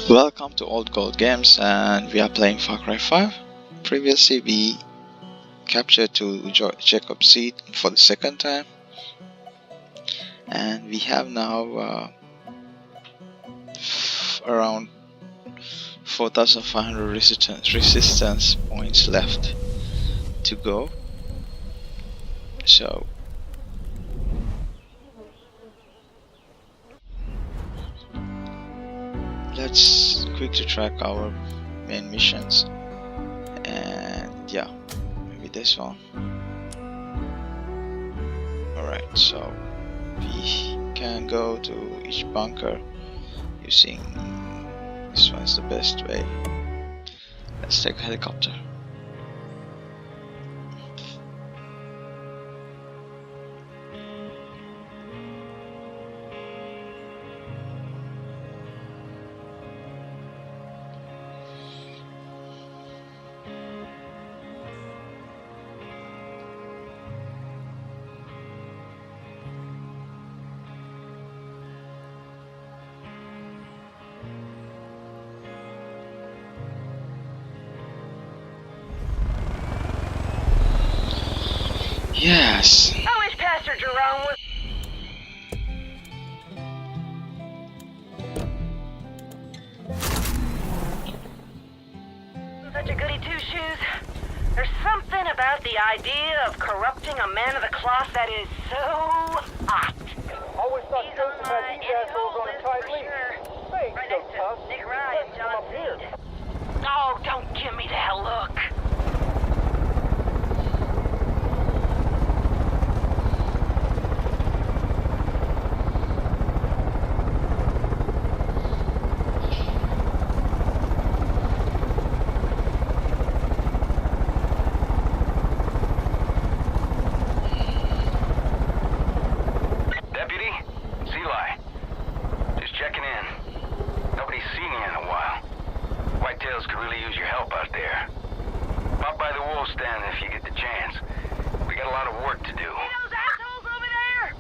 Welcome to Old Gold Games, and we are playing FarCry 5. Previously we captured to Jacob's Seat for the second time, and we have now around 4,500 resistance points left to go. So let's quickly track our main missions, and yeah, maybe this one. Alright, so we can go to each bunker using this one's the best way. Let's take a helicopter. Yes. I wish Pastor Jerome was. Such a goody two-shoes. There's something about the idea of corrupting a man of the cloth that is so hot. Always thought Joseph had these assholes on a tight leash. Hey, Right so next tough. to Nick Ryan, Let's come John up here. Seed. Oh, don't give me that look. Could really use your help out there. Pop by the wool stand if you get the chance. We got a lot of work to do. See those assholes over there?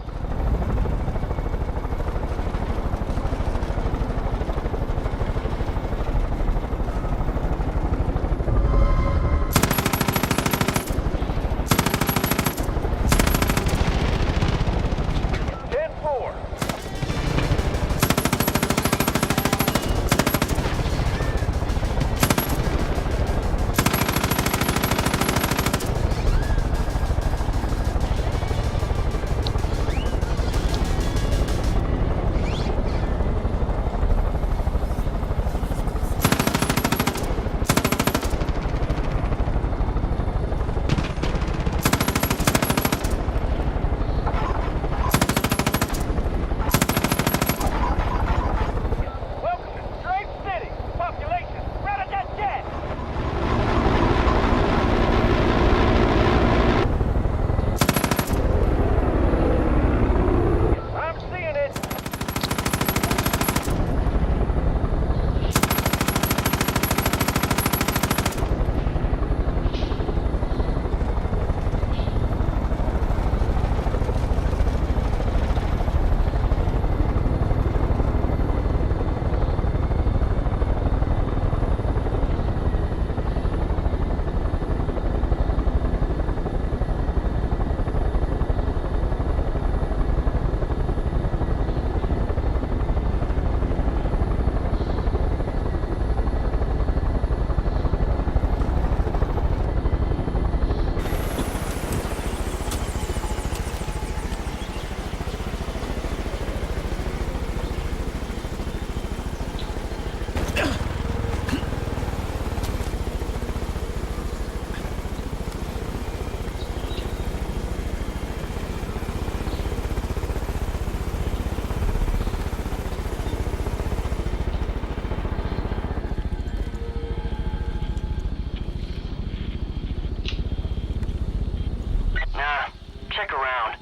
Check around.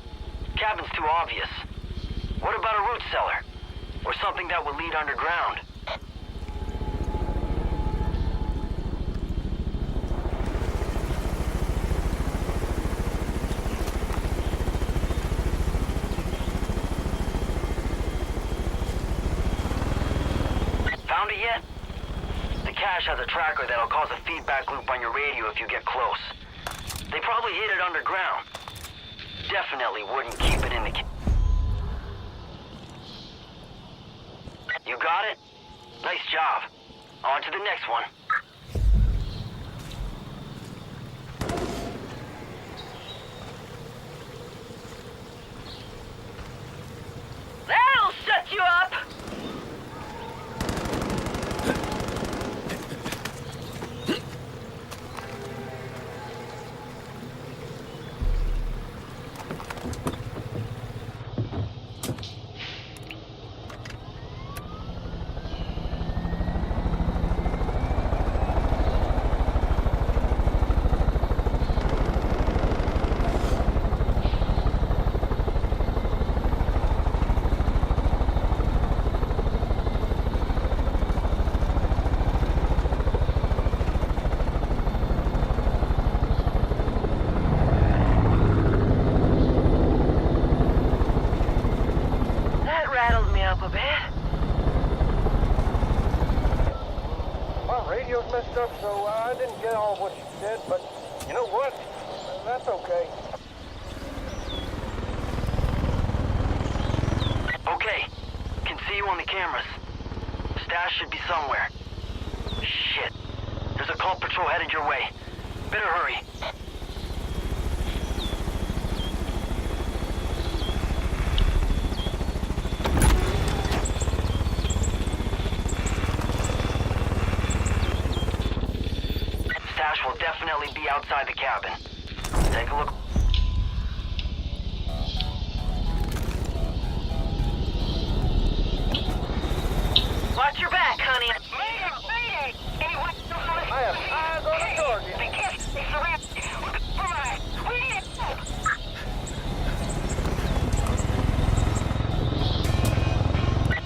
Cabin's too obvious. What about a root cellar? Or something that will lead underground? Found it yet? cache has a tracker that'll cause a feedback loop on your radio if you get close. They probably hid it underground. Definitely wouldn't keep it in the... You got it? Nice job. On to the next one. That'll shut you up! Up a bit. My radio's messed up, so I didn't get all of what you said, but you know what? That's okay. Okay. Can see you on the cameras. Stash should be somewhere. Shit. There's a cult patrol headed your way. Better hurry. Will definitely be outside the cabin. Take a look. Watch your back, honey. I have eyes on the target.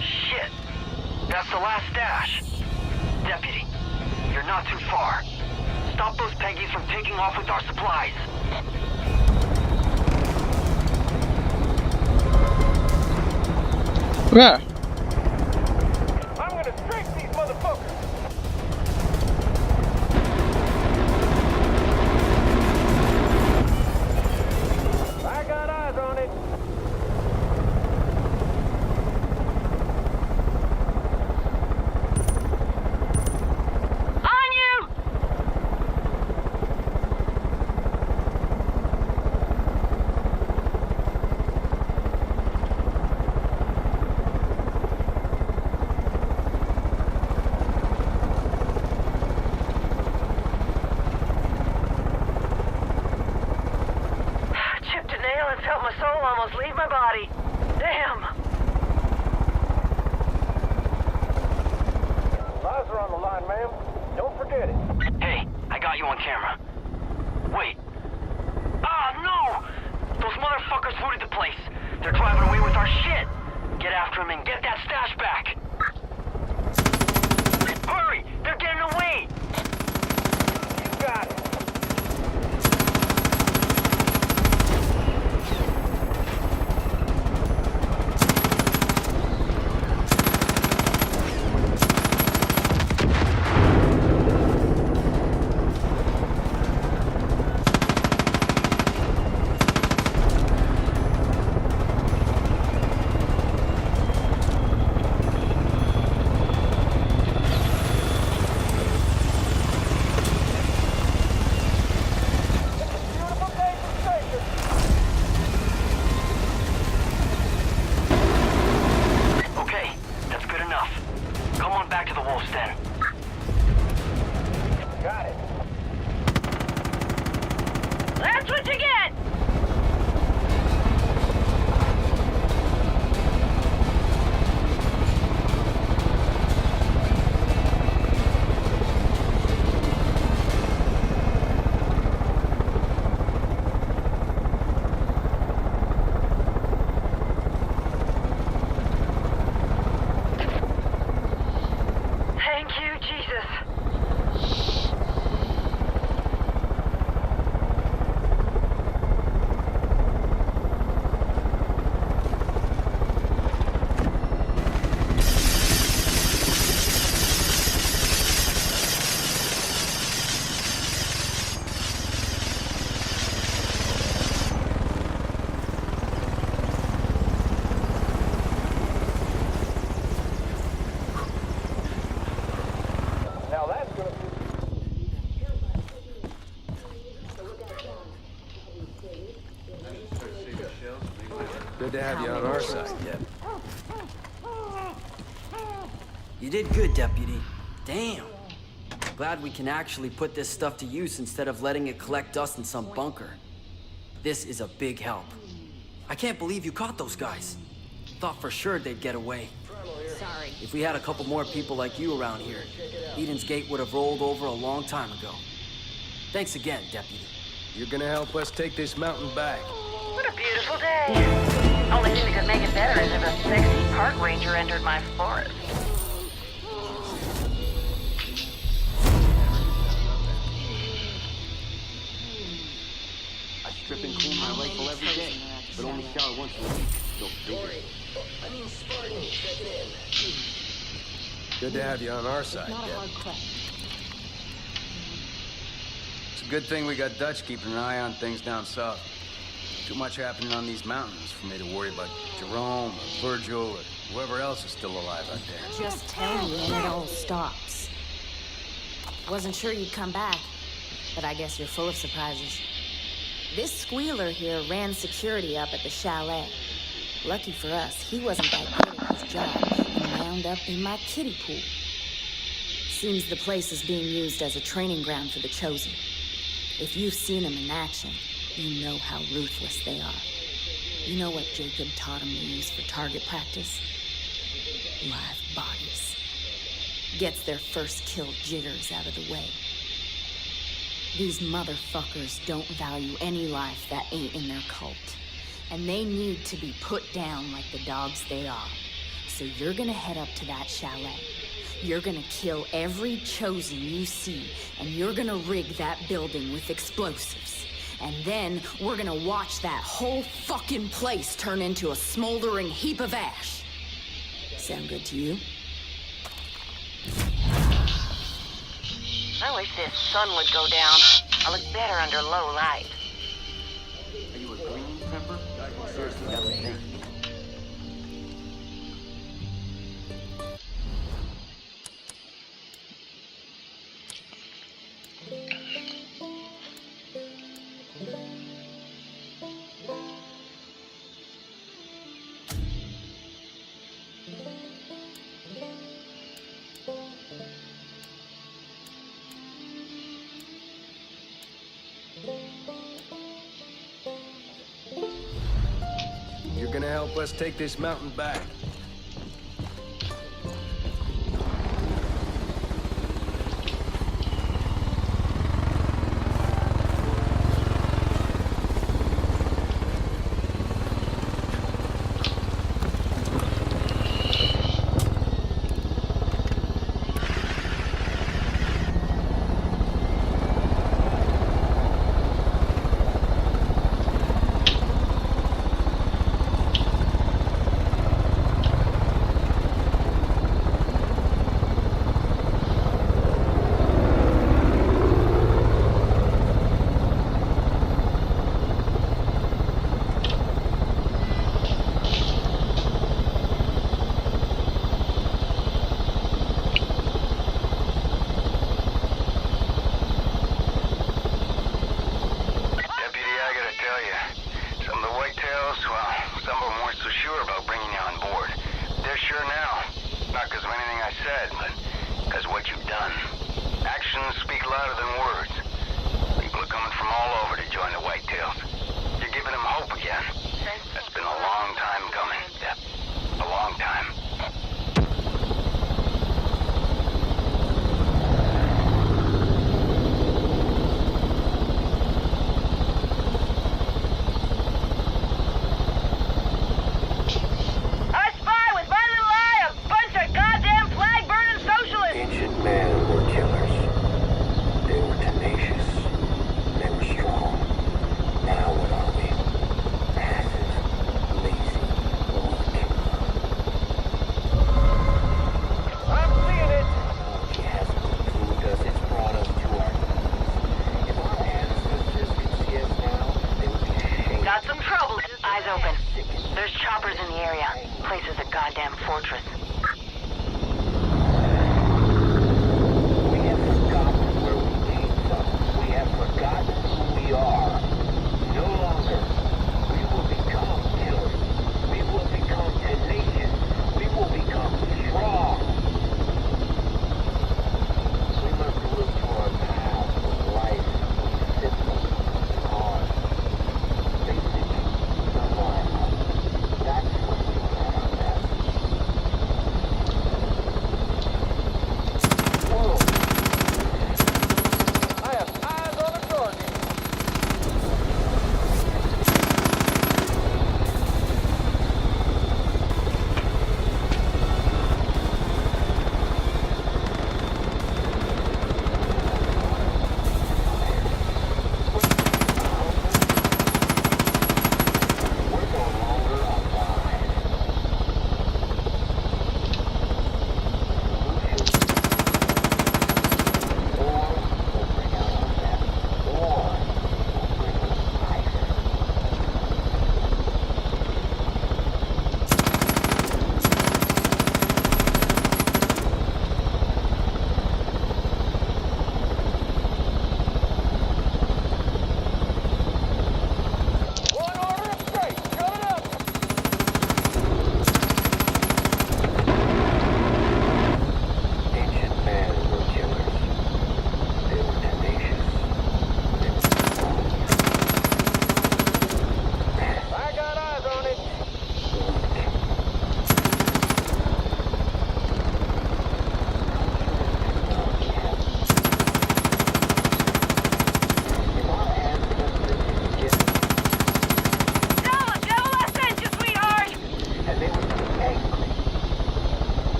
Shit. That's the last stash. Deputy, you're not too far. Stop those Peggies from taking off with our supplies. Where? I'm gonna drink these motherfuckers. I got eyes on it. On you! to have you on our side, Deb. You did good, Deputy. Damn. Glad we can actually put this stuff to use instead of letting it collect dust in some bunker. This is a big help. I can't believe you caught those guys. Thought for sure they'd get away. Sorry. If we had a couple more people like you around here, Eden's Gate would have rolled over a long time ago. Thanks again, Deputy. You're gonna help us take this mountain back. What a beautiful day. Only thing that could make it better is if a sexy park ranger entered my forest. I strip and clean my rifle every day, but only shower once a week. Go figure. Good to have you on our side, Deb. It's a good thing we got Dutch keeping an eye on things down south. Too much happening on these mountains for me to worry about Jerome or Virgil or whoever else is still alive out there. Just tell me when it all stops. Wasn't sure you'd come back, but I guess you're full of surprises. This squealer here ran security up at the chalet. Lucky for us, he wasn't that good at his job and wound up in my kiddie pool. Seems the place is being used as a training ground for the Chosen. If you've seen them in action, you know how ruthless they are. You know what Jacob taught him to use for target practice? Live bodies. Gets their first kill jitters out of the way. These motherfuckers don't value any life that ain't in their cult. And they need to be put down like the dogs they are. So you're gonna head up to that chalet. You're gonna kill every Chosen you see, and you're gonna rig that building with explosives. And then we're gonna watch that whole fucking place turn into a smoldering heap of ash. Sound good to you? I wish this sun would go down. I look better under low light. Are you a green pepper? Seriously, that's a thing. You're gonna help us take this mountain back.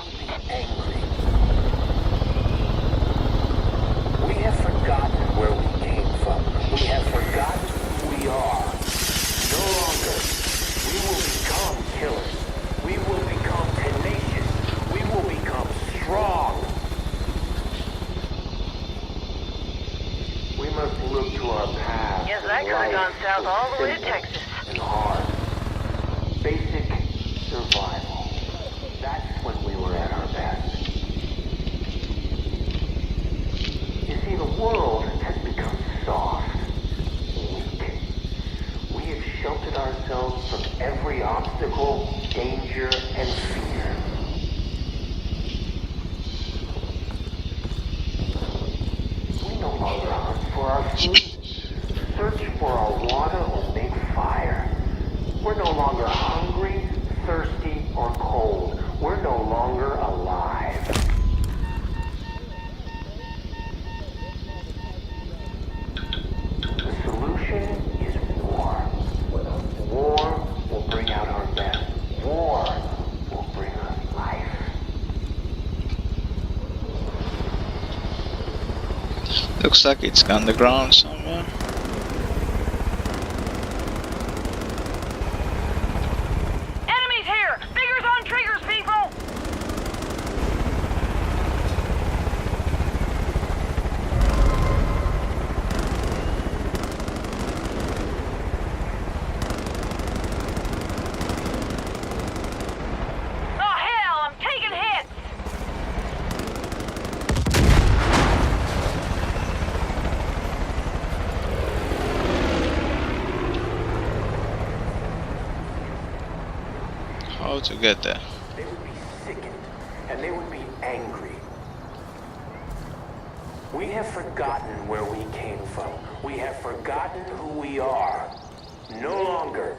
truly angry. We have forgotten where we came from. We have forgotten who we are. No longer. We will become killers. We will become tenacious. We will become strong. We must look to our past. Yes, that could have gone south all the way to Texas. And hard. Basic survival. That's when we were at our best. You see, the world has become soft, weak. We have sheltered ourselves from every obstacle, danger, and fear. We no longer hunt for our food, search for our water, or make fire. We're no longer hungry, thirsty, or cold. We're no longer alive. The solution is war. War will bring out our best. War will bring us life. Looks like it's on the ground somewhere. Enemies here! Fingers on triggers, people! Oh hell, I'm taking hits! How to get there? They would be sickened, and they would be angry. We have forgotten where we came from. We have forgotten who we are. No longer.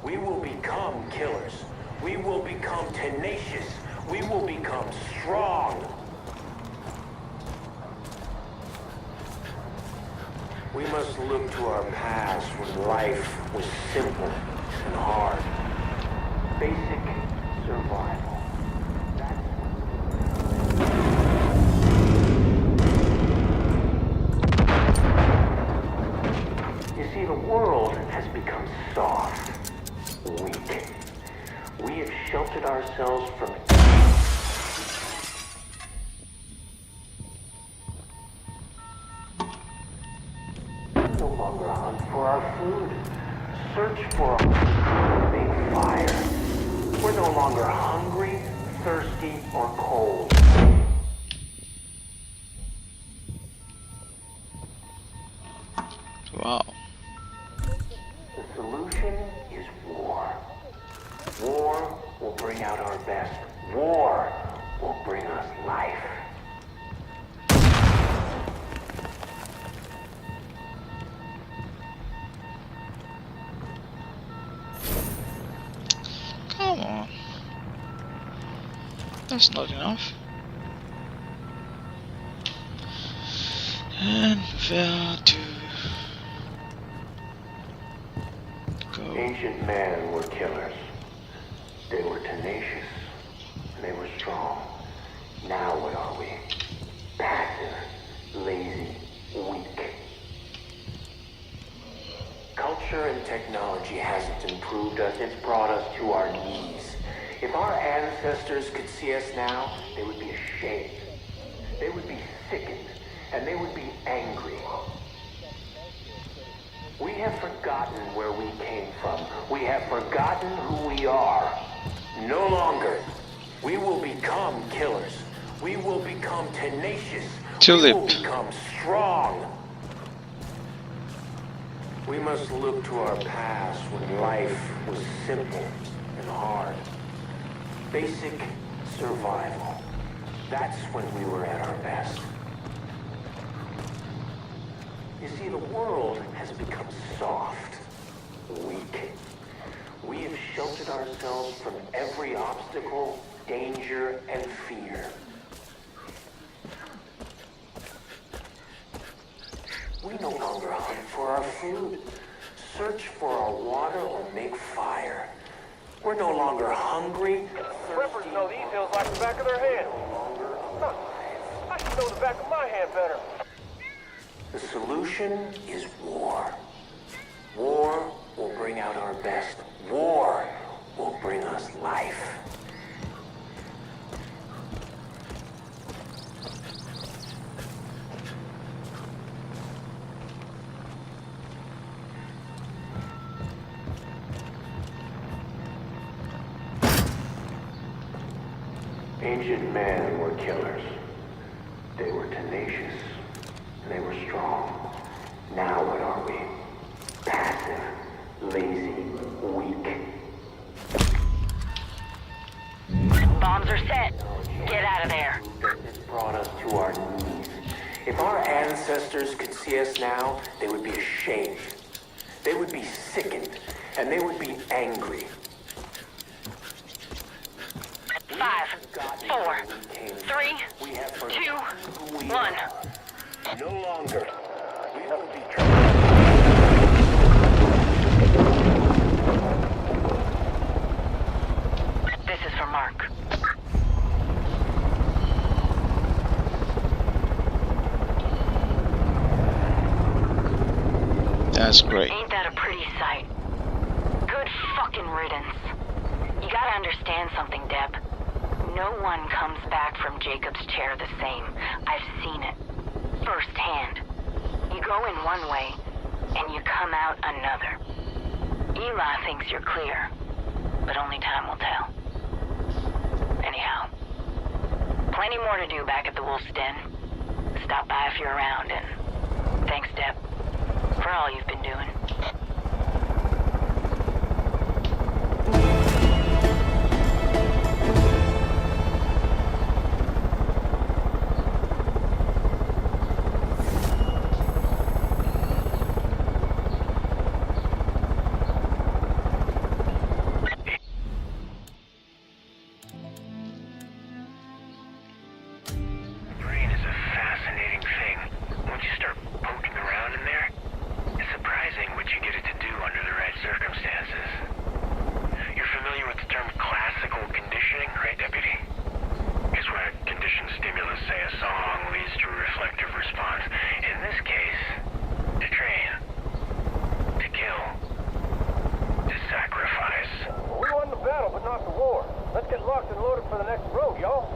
We will become killers. We will become tenacious. We will become strong. We must look to our past when life was simple and hard. Basic survival. You see, the world has become soft, weak. We have sheltered ourselves from no longer hunt for our food, search for our make fire. We're no longer hungry, thirsty, or cold. Wow. The solution is war. War will bring out our best. War will bring us life. Come on. That's not enough. And where to go? Ancient men were killers. They were tenacious. They were strong. Now what are we? Passive, lazy, weak. Culture and technology hasn't improved us. It's brought us to our knees. If our ancestors could see us now, they would be ashamed. They would be sickened, and they would be angry. We have forgotten where we came from. We have forgotten who we are. No longer. We will become killers. We will become tenacious. Tulip. We will become strong. We must look to our past when life was simple and hard. Basic survival. That's when we were at our best. You see, the world has become soft, weak. We have sheltered ourselves from every obstacle, danger, and fear. We no longer hunt for our food, search for our water, or make fire. We're no longer hungry. Preppers know these hills like the back of their hand. Huh. I should know the back of my hand better. The solution is war. War will bring out our best. War will bring us life. Ancient men were killers. They were tenacious. They were strong. Now what are we? Passive, lazy, weak. Bombs are set. Get out of there. This brought us to our knees. If our ancestors could see us now, they would be ashamed. They would be sickened, and they would be angry. 5, 4, 3, 2, 1. No longer. We will be This is for Mark. That's great. Ain't that a pretty sight? Good fucking riddance. You gotta understand something, Deb. No one comes back from Jacob's chair the same. I've seen it. Firsthand. You go in one way, and you come out another. Eli thinks you're clear, but only time will tell. Anyhow, plenty more to do back at the Wolf's Den. Stop by if you're around, and thanks, Deb, for all you've been doing. brain is a fascinating thing. Once you start poking around in there, it's surprising what you get it to do under the right circumstances. You're familiar with the term classical conditioning, right, Deputy? It's when a conditioned stimulus, say a song, leads to a reflective response. In this case, to train, to kill, to sacrifice. We won the battle, but not the war. Let's get locked and loaded for the next road, y'all.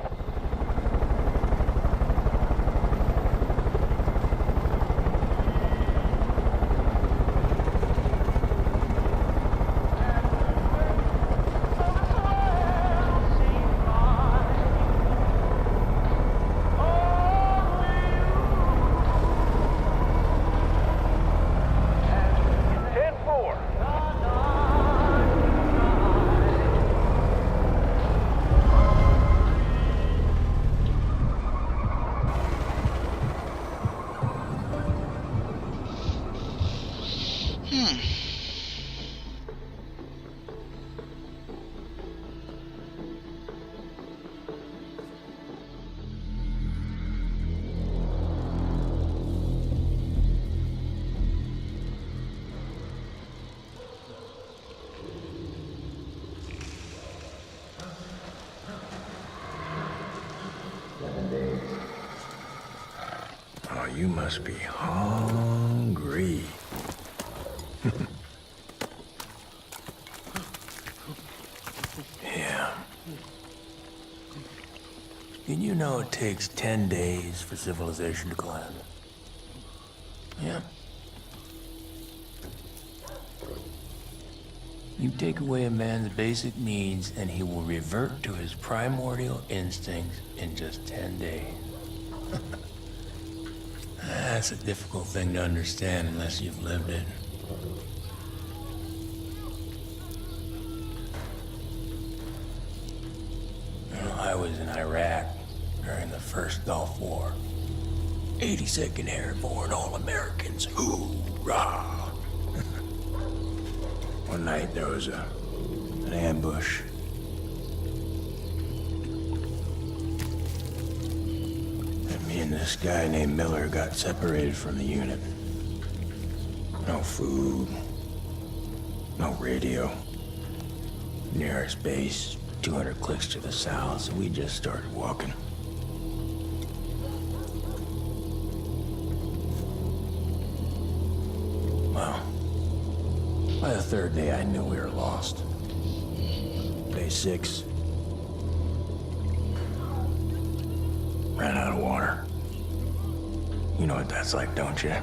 Oh, you must be hungry. Yeah. Did you know it takes 10 days for civilization to collapse? Yeah. You take away a man's basic needs and he will revert to his primordial instincts in just 10 days. That's a difficult thing to understand unless you've lived it. You know, I was in Iraq during the first Gulf War. 82nd Airborne All-Americans, hoorah! One night there was an ambush. And me and this guy named Miller got separated from the unit. No food, no radio. Nearest base, 200 clicks to the south, so we just started walking. Well, by the third day I knew we were lost. Day 6. Ran out of water. You know what that's like, don't you?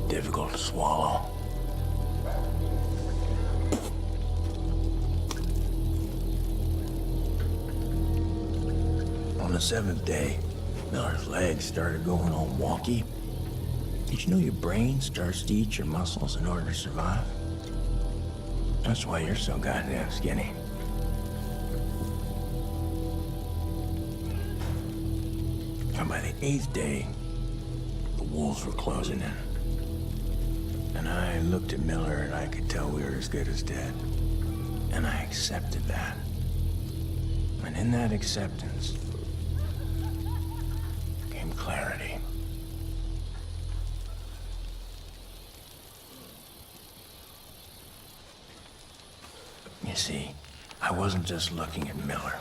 Difficult to swallow. On the 7th day, Miller's legs started going all wonky. Did you know your brain starts to eat your muscles in order to survive? That's why you're so goddamn skinny. And by the 8th day, the wolves were closing in. And I looked at Miller and I could tell we were as good as dead. And I accepted that. And in that acceptance came clarity. You see, I wasn't just looking at Miller.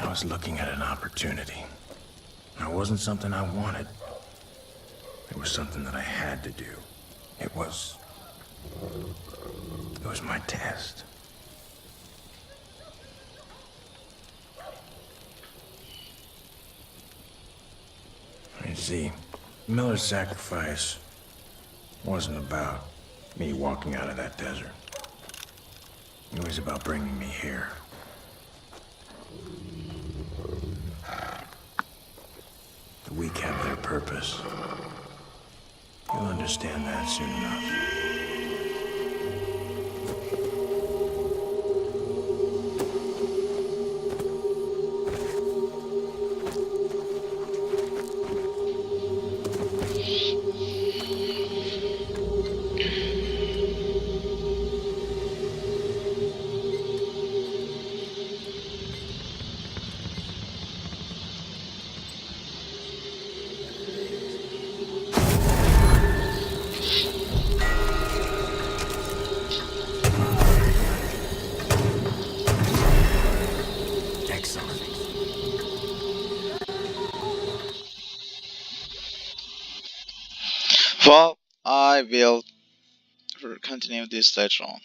I was looking at an opportunity. It wasn't something I wanted. It was something that I had to do. It was my test. You see, Miller's sacrifice wasn't about me walking out of that desert. It was about bringing me here. The weak have their purpose. You'll understand that soon enough. Well, I will continue this later on.